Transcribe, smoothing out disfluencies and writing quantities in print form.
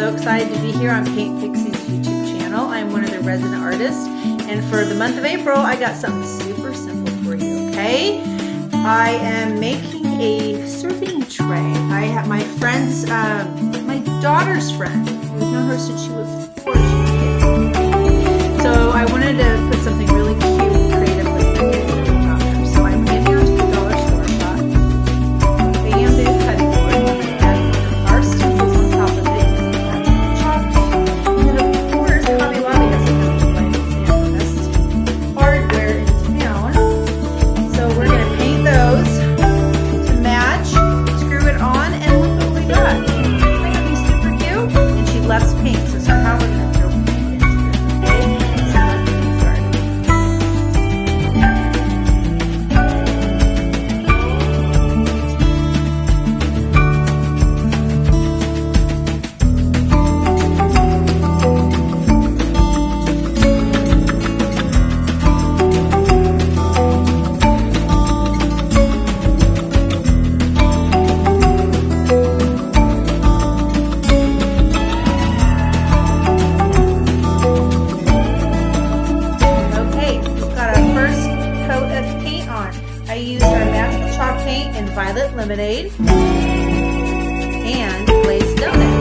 so excited to be here on Paint Pixie's YouTube channel. I'm one of the resident artists, and for the month of April, I got something super simple for you, okay? I am making a serving tray. I have my friend's, my daughter's friend. We've known her since she was 4. So I wanted to put something really cute and creative with the gift for my daughter. So I ran down to the dollar store, got a bamboo cutting board, and our stencils on top of it using Chaulk. And then of course, Hobby Lobby has a really light best hardware in town. So we're gonna paint those to match, screw it on, and look what we got. Isn't that gonna be super cute? And she loves pink, so somehow we're gonna throw pink into this, okay? So let's get started. I used our natural chalk paint in Violet Lemonade and glazed donut.